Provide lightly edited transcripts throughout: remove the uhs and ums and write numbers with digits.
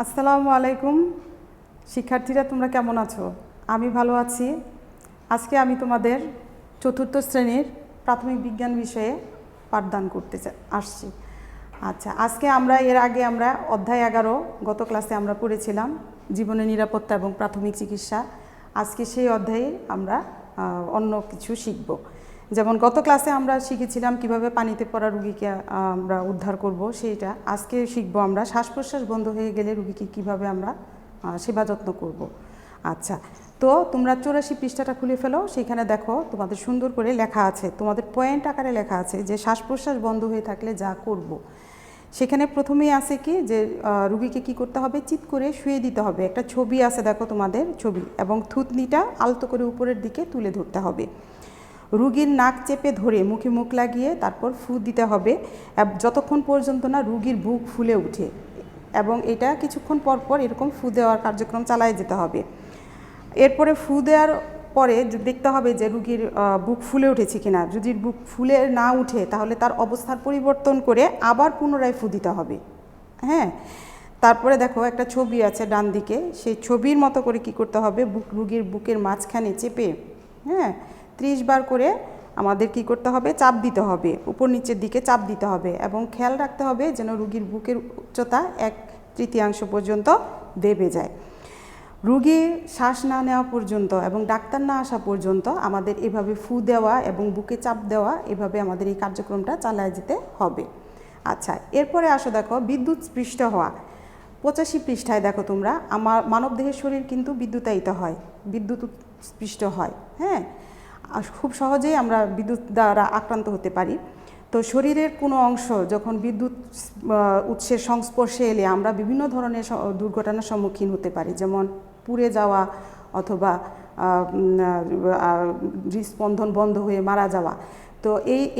আসসালামু আলাইকুম শিক্ষার্থীরা, তোমরা কেমন আছো? আমি ভালো আছি। আজকে আমি তোমাদের চতুর্থ শ্রেণীর প্রাথমিক বিজ্ঞান বিষয়ে পাঠদান করতে আসছি। আচ্ছা, আজকে এর আগে আমরা অধ্যায় 11 গত ক্লাসে আমরা পড়েছিলাম, জীবনের নিরাপত্তা এবং প্রাথমিক চিকিৎসা। আজকে সেই অধ্যায়ে আমরা অন্য কিছু শিখব। যেমন গত ক্লাসে আমরা শিখেছিলাম কিভাবে পানিতে পড়া রুগীকে আমরা উদ্ধার করব, সেইটা আজকে শিখব আমরা শ্বাস প্রশ্বাস বন্ধ হয়ে গেলে রুগীকে কিভাবে আমরা সেবা যত্ন করব। আচ্ছা, তো তোমরা 84 পৃষ্ঠাটা খুলে ফেলো, সেখানে দেখো তোমাদের সুন্দর করে লেখা আছে, তোমাদের পয়েন্ট আকারে লেখা আছে যে শ্বাস প্রশ্বাস বন্ধ হয়ে থাকলে যা করব। সেখানে প্রথমেই আছে কি যে রুগীকে কি করতে হবে, চিৎ করে শুয়ে দিতে হবে। একটা ছবি আছে দেখো তোমাদের ছবি, এবং থুতনিটা আলতো করে উপরের দিকে তুলে ধরতে হবে। রুগীর নাক চেপে ধরে মুখে মুখ লাগিয়ে তারপর ফু দিতে হবে যতক্ষণ পর্যন্ত না রুগীর বুক ফুলে ওঠে, এবং এটা কিছুক্ষণ পর পর এরকম ফু দেওয়ার কার্যক্রম চালায় যেতে হবে। এরপরে ফু দেওয়ার পরে দেখতে হবে যে রুগীর বুক ফুলে উঠেছে কিনা। যদি বুক ফুলে না উঠে তাহলে তার অবস্থার পরিবর্তন করে আবার পুনরায় ফু দিতে হবে। হ্যাঁ, তারপরে দেখো একটা ছবি আছে ডান দিকে, সেই ছবির মতো করে কি করতে হবে, রুগীর বুকের মাঝখানে চেপে 30 বার করে আমাদের কি করতে হবে, চাপ দিতে হবে, উপর নিচের দিকে চাপ দিতে হবে, এবং খেয়াল রাখতে হবে যেন রুগীর বুকের উচ্চতা 1/3 পর্যন্ত দেবে যায়। রুগী শ্বাস না নেওয়া পর্যন্ত এবং ডাক্তার না আসা পর্যন্ত আমাদের এভাবে ফু দেওয়া এবং বুকে চাপ দেওয়া, এভাবে আমাদের এই কার্যক্রমটা চালায় যেতে হবে। আচ্ছা, এরপরে আসো দেখো বিদ্যুৎ স্পৃষ্ট হওয়া। 85 পৃষ্ঠায় দেখো তোমরা, মানবদেহের শরীর কিন্তু বিদ্যুতায়িত হয়, বিদ্যুৎ স্পৃষ্ট হয়। হ্যাঁ, খুব সহজেই আমরা বিদ্যুৎ দ্বারা আক্রান্ত হতে পারি। তো শরীরের কোনো অংশ যখন বিদ্যুৎ উৎসের সংস্পর্শে এলে আমরা বিভিন্ন ধরনের দুর্ঘটনার সম্মুখীন হতে পারি, যেমন পুড়ে যাওয়া অথবা হৃদস্পন্দন বন্ধ হয়ে মারা যাওয়া। তো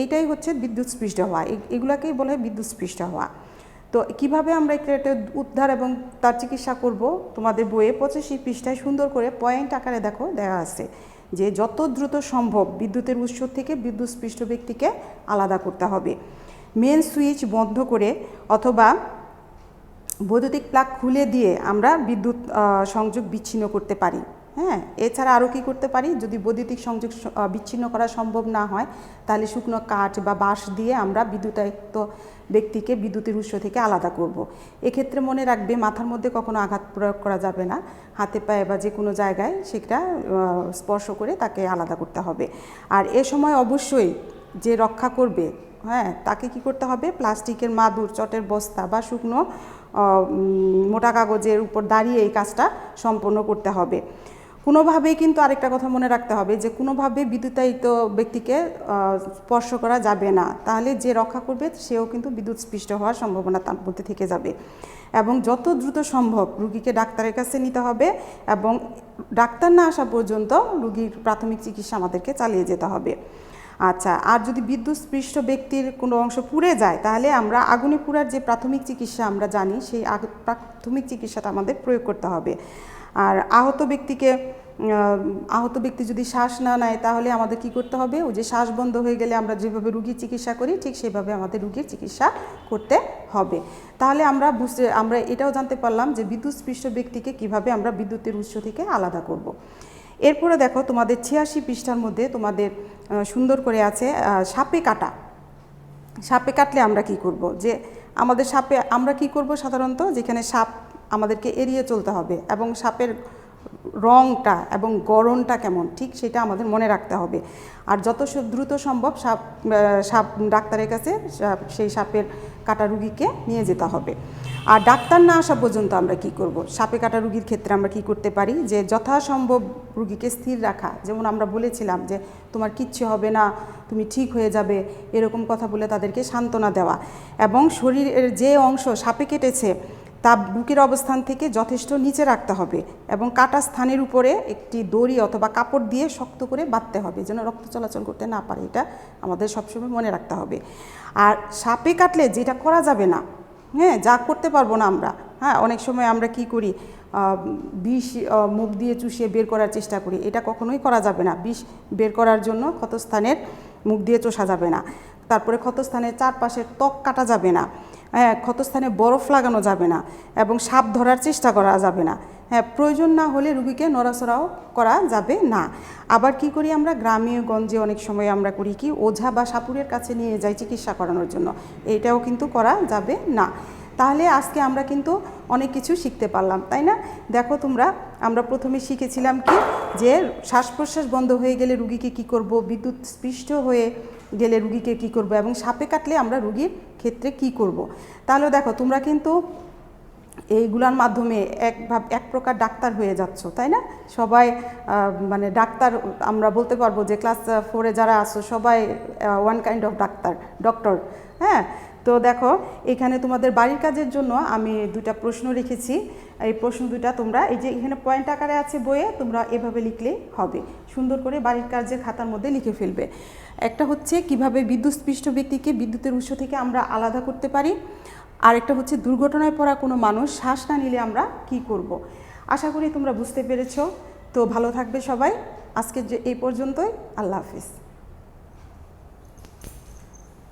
এইটাই হচ্ছে বিদ্যুৎ স্পৃষ্ট হওয়া, এগুলাকেই বলে বিদ্যুৎ স্পৃষ্ট হওয়া। তো কিভাবে আমরা এটা উদ্ধার এবং তার চিকিৎসা করব, তোমাদের বইয়ে 85 পৃষ্ঠায় সুন্দর করে পয়েন্ট আকারে দেখো দেওয়া আছে যে যত দ্রুত সম্ভব বিদ্যুতের উৎস থেকে বিদ্যুৎস্পৃষ্ট ব্যক্তিকে আলাদা করতে হবে। মেন সুইচ বন্ধ করে অথবা বৈদ্যুতিক প্লাগ খুলে দিয়ে আমরা বিদ্যুৎ সংযোগ বিচ্ছিন্ন করতে পারি। হ্যাঁ, এছাড়া আরও কী করতে পারি, যদি বৈদ্যুতিক সংযোগ বিচ্ছিন্ন করা সম্ভব না হয় তাহলে শুকনো কাঠ বা বাঁশ দিয়ে আমরা বিদ্যুতায়িত ব্যক্তিকে বিদ্যুতের উৎস থেকে আলাদা করব। এক্ষেত্রে মনে রাখবে মাথার মধ্যে কখনো আঘাত প্রয়োগ করা যাবে না, হাতে পায়ে বা যে কোনো জায়গায় সেটা স্পর্শ করে তাকে আলাদা করতে হবে। আর এ সময় অবশ্যই যে রক্ষা করবে, হ্যাঁ, তাকে কি করতে হবে, প্লাস্টিকের মাদুর, চটের বস্তা বা শুকনো মোটা কাগজের উপর দাঁড়িয়ে এই কাজটা সম্পন্ন করতে হবে। কোনোভাবেই কিন্তু আরেকটা কথা মনে রাখতে হবে যে কোনোভাবে বিদ্যুতায়িত ব্যক্তিকে স্পর্শ করা যাবে না, তাহলে যে রক্ষা করবে সেও কিন্তু বিদ্যুৎ স্পৃষ্ট হওয়ার সম্ভাবনা তার মধ্যে থেকে যাবে। এবং যত দ্রুত সম্ভব রুগীকে ডাক্তারের কাছে নিতে হবে, এবং ডাক্তার না আসা পর্যন্ত রুগীর প্রাথমিক চিকিৎসা আমাদেরকে চালিয়ে যেতে হবে। আচ্ছা, আর যদি বিদ্যুৎস্পৃষ্ট ব্যক্তির কোনো অংশ পুড়ে যায় তাহলে আমরা আগুনে পুড়ার যে প্রাথমিক চিকিৎসা আমরা জানি, সেই প্রাথমিক চিকিৎসাটা আমাদের প্রয়োগ করতে হবে। আর আহত ব্যক্তি যদি শ্বাস না নেয় তাহলে আমাদের কি করতে হবে, ওই যে শ্বাস বন্ধ হয়ে গেলে আমরা যেভাবে রুগীর চিকিৎসা করি ঠিক সেভাবে আমাদের রুগীর চিকিৎসা করতে হবে। তাহলে আমরা এটাও জানতে পারলাম যে বিদ্যুৎস্পৃষ্ট ব্যক্তিকে কিভাবে আমরা বিদ্যুতের উৎস থেকে আলাদা করব। এরপরে দেখো তোমাদের 86 পৃষ্ঠার মধ্যে তোমাদের সুন্দর করে আছে সাপে কাটা। সাপে কাটলে আমরা কি করব, যে আমাদের সাপে আমরা কি করব, সাধারণত যেখানে সাপ আমাদেরকে এড়িয়ে চলতে হবে, এবং সাপের রঙটা এবং গড়নটা কেমন ঠিক সেটা আমাদের মনে রাখতে হবে। আর যত দ্রুত সম্ভব সাপ ডাক্তারের কাছে সেই সাপের কাটা রুগীকে নিয়ে যেতে হবে। আর ডাক্তার না আসা পর্যন্ত আমরা কি করব, সাপে কাটা রুগীর ক্ষেত্রে আমরা কি করতে পারি, যে যথাসম্ভব রুগীকে স্থির রাখা। যেমন আমরা বলেছিলাম যে তোমার কিচ্ছু হবে না, তুমি ঠিক হয়ে যাবে, এরকম কথা বলে তাদেরকে সান্ত্বনা দেওয়া, এবং শরীরের যে অংশ সাপে কেটেছে তা বুকের অবস্থান থেকে যথেষ্ট নিচে রাখতে হবে, এবং কাটা স্থানের উপরে একটি দড়ি অথবা কাপড় দিয়ে শক্ত করে বাঁধতে হবে যেন রক্ত চলাচল করতে না পারে, এটা আমাদের সবসময় মনে রাখতে হবে। আর সাপে কাটলে যেটা করা যাবে না, হ্যাঁ, যা করতে পারবো না আমরা, হ্যাঁ, অনেক সময় আমরা কি করি, বিষ মুখ দিয়ে চুষিয়ে বের করার চেষ্টা করি, এটা কখনোই করা যাবে না। বিষ বের করার জন্য ক্ষতস্থানের মুখ দিয়ে চষা যাবে না, তারপরে ক্ষতস্থানের চারপাশের ত্বক কাটা যাবে না, হ্যাঁ, ক্ষতস্থানে বরফ লাগানো যাবে না এবং সাপ ধরার চেষ্টা করা যাবে না। হ্যাঁ, প্রয়োজন না হলে রুগীকে নড়াচড়াও করা যাবে না। আবার কি করি আমরা গ্রামে গঞ্জে অনেক সময় আমরা করি কি ওঝা বা সাপুরের কাছে নিয়ে যাই চিকিৎসা করানোর জন্য, এটাও কিন্তু করা যাবে না। তাহলে আজকে আমরা কিন্তু অনেক কিছু শিখতে পারলাম, তাই না? দেখো তোমরা, আমরা প্রথমে শিখেছিলাম কি যে শ্বাস প্রশ্বাস বন্ধ হয়ে গেলে রুগীকে কি করব, বিদ্যুৎ স্পৃষ্ট হয়ে গেলে রুগীকে কি করব, এবং সাপে কাটলে আমরা রুগীর ক্ষেত্রে কি করব। তাহলে দেখো তোমরা কিন্তু এইগুলোর মাধ্যমে এক প্রকার ডাক্তার হয়ে যাচ্ছ, তাই না? সবাই মানে ডাক্তার, আমরা বলতে পারবো যে ক্লাস 4-এ যারা আছো সবাই ওয়ান কাইন্ড অফ ডক্টর। হ্যাঁ, তো দেখো এখানে তোমাদের বাড়ির কাজের জন্য আমি 2টা প্রশ্ন রেখেছি। এই প্রশ্ন 2টা তোমরা এই যে এখানে পয়েন্ট আকারে আছে বইয়ে, তোমরা এভাবে লিখলেই হবে, সুন্দর করে বাড়ির কাজের খাতার মধ্যে লিখে ফেলবে। একটা হচ্ছে কিভাবে বিদ্যুৎস্পৃষ্ট ব্যক্তিকে বিদ্যুতের উৎস থেকে আমরা আলাদা করতে পারি, আর একটা হচ্ছে দুর্ঘটনায় পড়া কোনো মানুষ শ্বাস না নিলে আমরা কি করব। আশা করি তোমরা বুঝতে পেরেছো। তো ভালো থাকবে সবাই, আজকে যে এই পর্যন্তই, আল্লাহ হাফিজ।